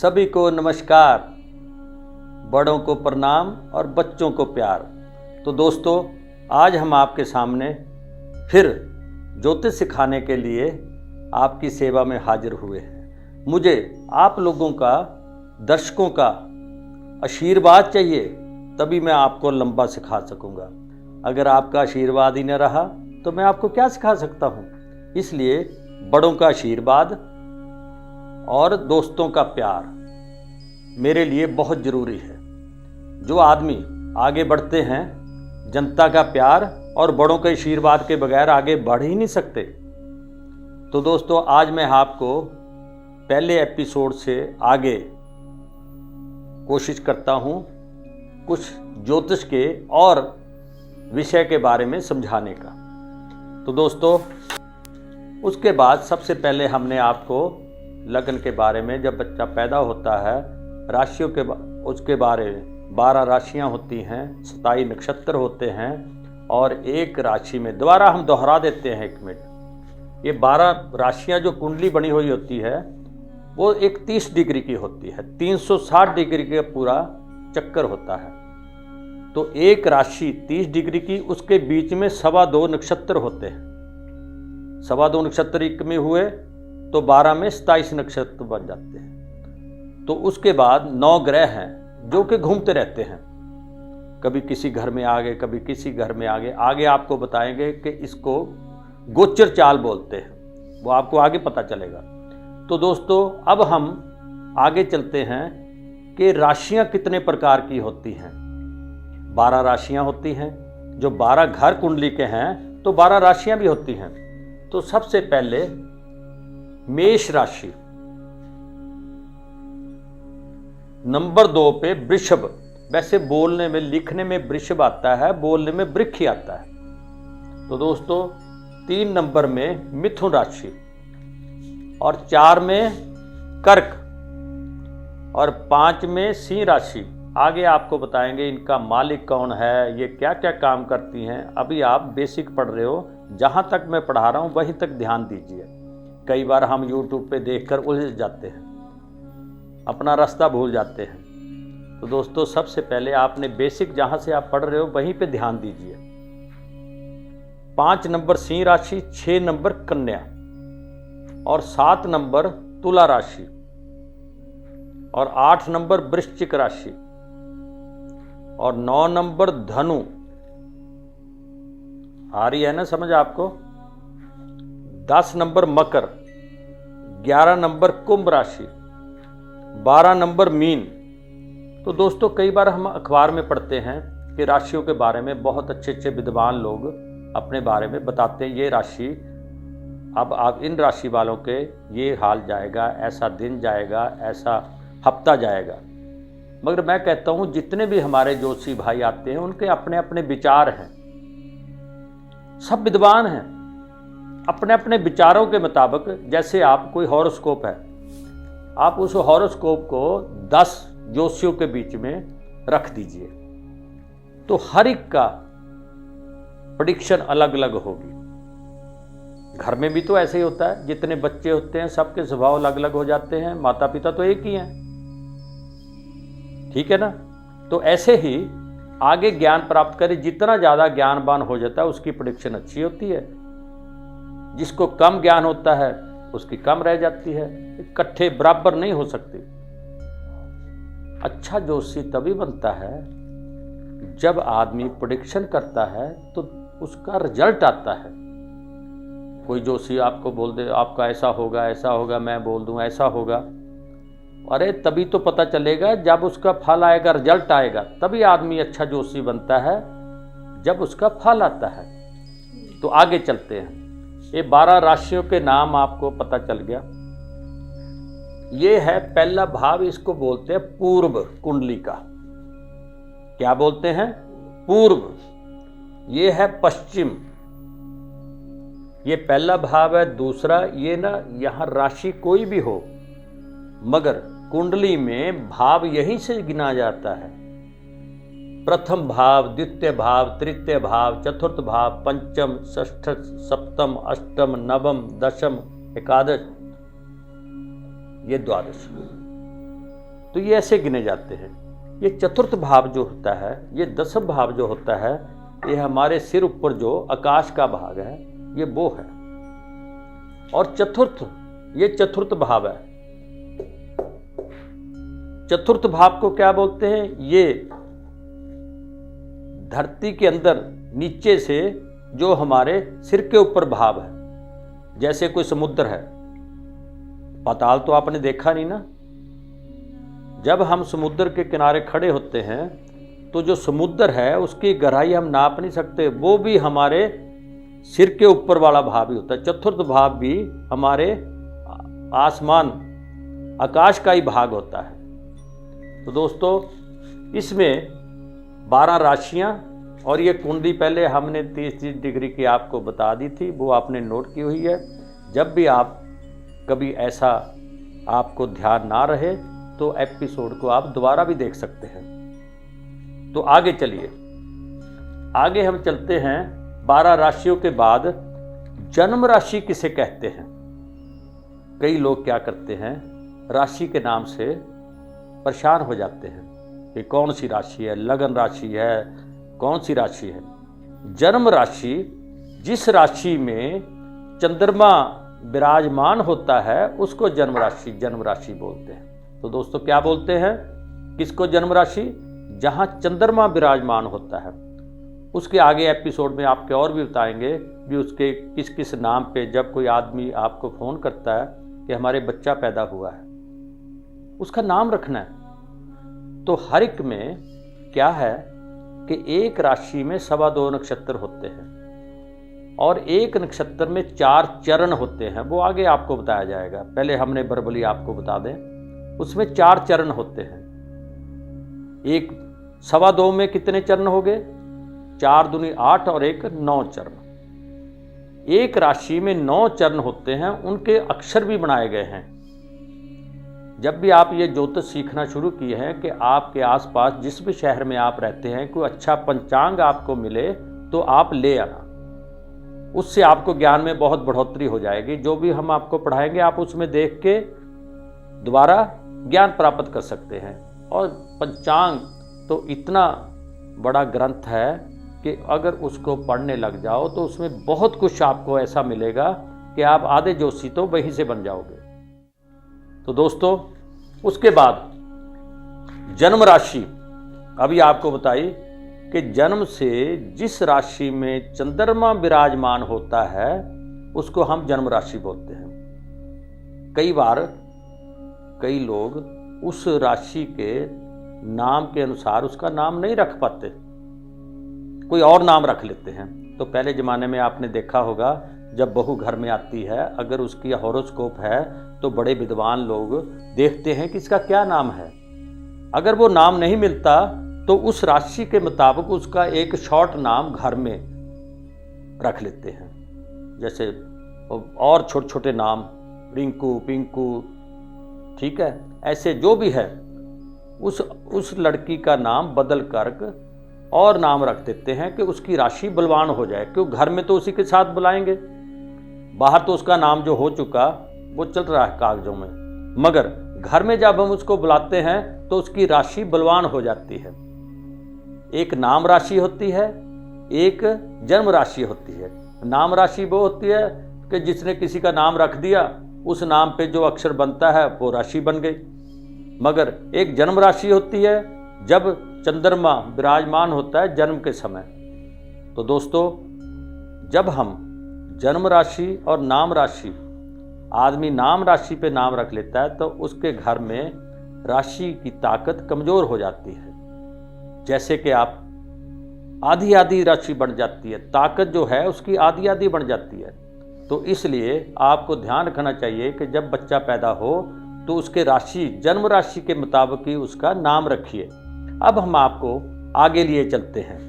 सभी को नमस्कार, बड़ों को प्रणाम और बच्चों को प्यार। तो दोस्तों, आज हम आपके सामने फिर ज्योतिष सिखाने के लिए आपकी सेवा में हाजिर हुए हैं। मुझे आप लोगों का, दर्शकों का आशीर्वाद चाहिए, तभी मैं आपको लंबा सिखा सकूंगा। अगर आपका आशीर्वाद ही न रहा तो मैं आपको क्या सिखा सकता हूं। इसलिए बड़ों का आशीर्वाद और दोस्तों का प्यार मेरे लिए बहुत ज़रूरी है। जो आदमी आगे बढ़ते हैं, जनता का प्यार और बड़ों के आशीर्वाद के बगैर आगे बढ़ ही नहीं सकते। तो दोस्तों, आज मैं आपको पहले एपिसोड से आगे कोशिश करता हूं कुछ ज्योतिष के और विषय के बारे में समझाने का। तो दोस्तों, उसके बाद सबसे पहले हमने आपको लगन के बारे में, जब बच्चा पैदा होता है, राशियों के उसके बारे में 12 राशियां होती हैं, 27 नक्षत्र होते हैं और एक राशि में दोबारा हम दोहरा देते हैं 1 मिनट। ये 12 राशियां जो कुंडली बनी हुई होती है वो एक 30 डिग्री की होती है, 360 डिग्री का पूरा चक्कर होता है। तो एक राशि 30 डिग्री की, उसके बीच में 2.25 नक्षत्र होते हैं। 2.25 नक्षत्र एक में हुए तो 12 में 27 नक्षत्र बन जाते हैं। तो उसके बाद 9 ग्रह हैं जो कि घूमते रहते हैं, कभी किसी घर में आ गए, कभी किसी घर में आ गए। आगे आपको बताएंगे कि इसको गोचर चाल बोलते हैं, वो आपको आगे पता चलेगा। तो दोस्तों, अब हम आगे चलते हैं कि राशियां कितने प्रकार की होती हैं। 12 राशियां होती हैं। जो 12 घर कुंडली के हैं तो 12 राशियां भी होती हैं। तो सबसे पहले मेष राशि, नंबर 2 पे वृषभ। वैसे बोलने में, लिखने में वृषभ आता है, बोलने में वृक्ष ही आता है। तो दोस्तों, 3 नंबर में मिथुन राशि और 4 में कर्क और 5 में सिंह राशि। आगे आपको बताएंगे इनका मालिक कौन है, ये क्या क्या काम करती हैं। अभी आप बेसिक पढ़ रहे हो, जहाँ तक मैं पढ़ा रहा हूँ वहीं तक ध्यान दीजिए। कई बार हम YouTube पे देखकर उलझ जाते हैं, अपना रास्ता भूल जाते हैं। तो दोस्तों, सबसे पहले आपने बेसिक जहाँ से आप पढ़ रहे हो वहीं पे ध्यान दीजिए। 5 नंबर सिंह राशि, 6 नंबर कन्या और 7 नंबर तुला राशि और 8 नंबर वृश्चिक राशि और 9 नंबर धनु। आ रही है ना समझ आपको? 10 नंबर मकर, 11 नंबर कुंभ राशि, 12 नंबर मीन। तो दोस्तों, कई बार हम अखबार में पढ़ते हैं कि राशियों के बारे में बहुत अच्छे अच्छे विद्वान लोग अपने बारे में बताते हैं। ये राशि, अब आप इन राशि वालों के ये हाल जाएगा, ऐसा दिन जाएगा, ऐसा हफ्ता जाएगा। मगर मैं कहता हूँ जितने भी हमारे ज्योतिषी भाई आते हैं उनके अपने अपने विचार हैं। सब विद्वान हैं, अपने अपने विचारों के मुताबिक। जैसे आप कोई हॉरोस्कोप है, आप उस हॉरोस्कोप को 10 ज्योतिषियों के बीच में रख दीजिए, तो हर एक का प्रेडिक्शन अलग अलग होगी। घर में भी तो ऐसे ही होता है, जितने बच्चे होते हैं सबके स्वभाव अलग अलग हो जाते हैं, माता पिता तो एक ही हैं, ठीक है ना। तो ऐसे ही आगे ज्ञान प्राप्त करें, जितना ज़्यादा ज्ञानवान हो जाता है उसकी प्रेडिक्शन अच्छी होती है। जिसको कम ज्ञान होता है उसकी कम रह जाती है। इकट्ठे बराबर नहीं हो सकती। अच्छा ज्योतिषी तभी बनता है जब आदमी प्रेडिक्शन करता है तो उसका रिजल्ट आता है। कोई ज्योतिषी आपको बोल दे आपका ऐसा होगा, ऐसा होगा, मैं बोल दूं ऐसा होगा, अरे तभी तो पता चलेगा जब उसका फल आएगा, रिजल्ट आएगा, तभी आदमी अच्छा ज्योतिषी बनता है, जब उसका फल आता है। तो आगे चलते हैं। ये 12 राशियों के नाम आपको पता चल गया। ये है पहला भाव, इसको बोलते हैं पूर्व कुंडली का। क्या बोलते हैं? पूर्व। ये है पश्चिम, ये पहला भाव है। दूसरा, ये ना यहाँ राशि कोई भी हो, मगर कुंडली में भाव यहीं से गिना जाता है। प्रथम भाव, द्वितीय भाव, तृतीय भाव, चतुर्थ भाव, पंचम, षष्ठ, सप्तम, अष्टम, नवम, दशम, एकादश, ये द्वादश। तो ये ऐसे गिने जाते हैं। ये चतुर्थ भाव जो होता है, ये दसम भाव जो होता है, ये हमारे सिर ऊपर जो आकाश का भाग है, ये वो है। और चतुर्थ, ये चतुर्थ भाव है। चतुर्थ भाव को क्या बोलते हैं? ये धरती के अंदर नीचे से जो हमारे सिर के ऊपर भाव है, जैसे कोई समुद्र है। पाताल तो आपने देखा नहीं ना। जब हम समुद्र के किनारे खड़े होते हैं तो जो समुद्र है उसकी गहराई हम नाप नहीं सकते, वो भी हमारे सिर के ऊपर वाला भाव ही होता है। चतुर्थ भाव भी हमारे आसमान, आकाश का ही भाग होता है। तो दोस्तों, इसमें 12 राशियां और ये कुंडली पहले हमने 30 डिग्री की आपको बता दी थी, वो आपने नोट की हुई है। जब भी आप कभी ऐसा आपको ध्यान ना रहे तो एपिसोड को आप दोबारा भी देख सकते हैं। तो आगे चलिए, आगे हम चलते हैं। 12 राशियों के बाद जन्म राशि किसे कहते हैं? कई लोग क्या करते हैं, राशि के नाम से परेशान हो जाते हैं कि कौन सी राशि है, लगन राशि है, कौन सी राशि है। जन्म राशि, जिस राशि में चंद्रमा विराजमान होता है उसको जन्म राशि बोलते हैं। तो दोस्तों, क्या बोलते हैं किसको? जन्म राशि। जहां चंद्रमा विराजमान होता है, उसके आगे एपिसोड में आपके और भी बताएंगे भी उसके किस किस नाम पे। जब कोई आदमी आपको फोन करता है कि हमारे बच्चा पैदा हुआ है, उसका नाम रखना है। तो हर एक में क्या है कि एक राशि में 2.25 नक्षत्र होते हैं और एक नक्षत्र में 4 चरण होते हैं, वो आगे आपको बताया जाएगा। पहले हमने बरबली आपको बता दें, उसमें 4 चरण होते हैं। एक 2.25 में कितने चरण हो गए? 4 दूनी 8 और एक 9 चरण। एक राशि में 9 चरण होते हैं, उनके अक्षर भी बनाए गए हैं। जब भी आप ये ज्योतिष सीखना शुरू किए हैं कि आपके आसपास जिस भी शहर में आप रहते हैं कोई अच्छा पंचांग आपको मिले तो आप ले आना, उससे आपको ज्ञान में बहुत बढ़ोतरी हो जाएगी। जो भी हम आपको पढ़ाएंगे आप उसमें देख के दोबारा ज्ञान प्राप्त कर सकते हैं। और पंचांग तो इतना बड़ा ग्रंथ है कि अगर उसको पढ़ने लग जाओ तो उसमें बहुत कुछ आपको ऐसा मिलेगा कि आप आधे जोशी तो वहीं से बन जाओगे। तो दोस्तों, उसके बाद जन्म राशि अभी आपको बताई कि जन्म से जिस राशि में चंद्रमा विराजमान होता है उसको हम जन्म राशि बोलते हैं। कई बार कई लोग उस राशि के नाम के अनुसार उसका नाम नहीं रख पाते, कोई और नाम रख लेते हैं। तो पहले ज़माने में आपने देखा होगा, जब बहू घर में आती है, अगर उसकी हॉरोस्कोप है तो बड़े विद्वान लोग देखते हैं कि इसका क्या नाम है। अगर वो नाम नहीं मिलता तो उस राशि के मुताबिक उसका एक शॉर्ट नाम घर में रख लेते हैं, जैसे और छोटे छोटे नाम, रिंकू, पिंकू, ठीक है, ऐसे जो भी है उस लड़की का नाम बदल कर और नाम रख देते हैं कि उसकी राशि बलवान हो जाए। क्यों? घर में तो उसी के साथ बुलाएंगे, बाहर तो उसका नाम जो हो चुका वो चल रहा है कागजों में, मगर घर में जब हम उसको बुलाते हैं तो उसकी राशि बलवान हो जाती है। एक नाम राशि होती है, एक जन्म राशि होती है। नाम राशि वो होती है कि जिसने किसी का नाम रख दिया, उस नाम पे जो अक्षर बनता है वो राशि बन गई। मगर एक जन्म राशि होती है जब चंद्रमा विराजमान होता है जन्म के समय। तो दोस्तों, जब हम जन्म राशि और नाम राशि, आदमी नाम राशि पे नाम रख लेता है तो उसके घर में राशि की ताकत कमजोर हो जाती है। जैसे कि आप आधी आधी राशि बन जाती है, ताकत जो है उसकी आधी आधी बन जाती है। तो इसलिए आपको ध्यान रखना चाहिए कि जब बच्चा पैदा हो तो उसके राशि, जन्म राशि के मुताबिक ही उसका नाम रखिए। अब हम आपको आगे लिए चलते हैं।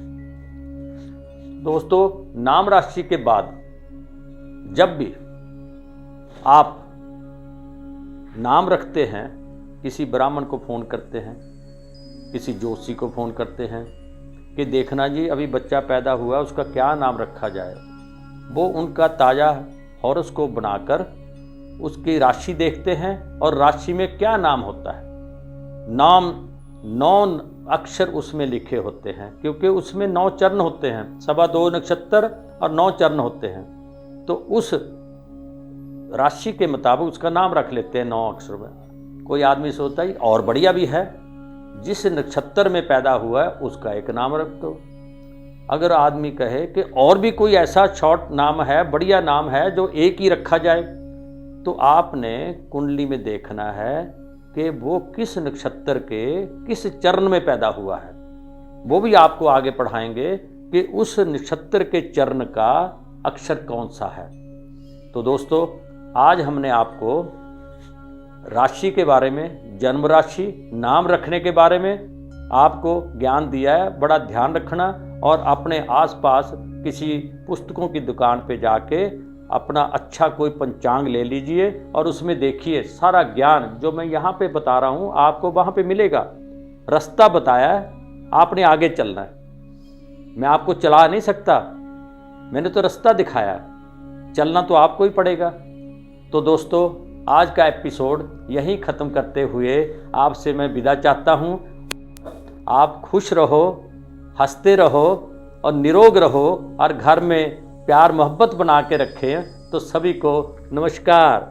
दोस्तों, नाम राशि के बाद जब भी आप नाम रखते हैं, किसी ब्राह्मण को फ़ोन करते हैं, किसी जोशी को फ़ोन करते हैं कि देखना जी अभी बच्चा पैदा हुआ, उसका क्या नाम रखा जाए। वो उनका ताज़ा हॉरोस्कोप बनाकर उसकी राशि देखते हैं और राशि में क्या नाम होता है नाम 9 अक्षर उसमें लिखे होते हैं, क्योंकि उसमें 9 चरण होते हैं, 2.25 नक्षत्र और 9 चरण होते हैं। तो उस राशि के मुताबिक उसका नाम रख लेते हैं 9 अक्षर में। कोई आदमी सोचता है और बढ़िया भी है, जिस नक्षत्र में पैदा हुआ है उसका एक नाम रख दो। अगर आदमी कहे कि और भी कोई ऐसा शॉर्ट नाम है, बढ़िया नाम है जो एक ही रखा जाए, तो आपने कुंडली में देखना है कि वो किस नक्षत्र के किस चरण में पैदा हुआ है। वो भी आपको आगे पढ़ाएंगे कि उस नक्षत्र के चरण का अक्षर कौन सा है। तो दोस्तों, आज हमने आपको राशि के बारे में, जन्म राशि, नाम रखने के बारे में आपको ज्ञान दिया है। बड़ा ध्यान रखना और अपने आसपास किसी पुस्तकों की दुकान पे जाके अपना अच्छा कोई पंचांग ले लीजिए और उसमें देखिए सारा ज्ञान जो मैं यहाँ पे बता रहा हूँ आपको वहाँ पे मिलेगा। रास्ता बताया है, आपने आगे चलना है। मैं आपको चला नहीं सकता, मैंने तो रास्ता दिखाया है, चलना तो आपको ही पड़ेगा। तो दोस्तों, आज का एपिसोड यहीं ख़त्म करते हुए आपसे मैं विदा चाहता हूँ। आप खुश रहो, हंसते रहो और निरोग रहो और घर में प्यार मोहब्बत बना के रखें। तो सभी को नमस्कार।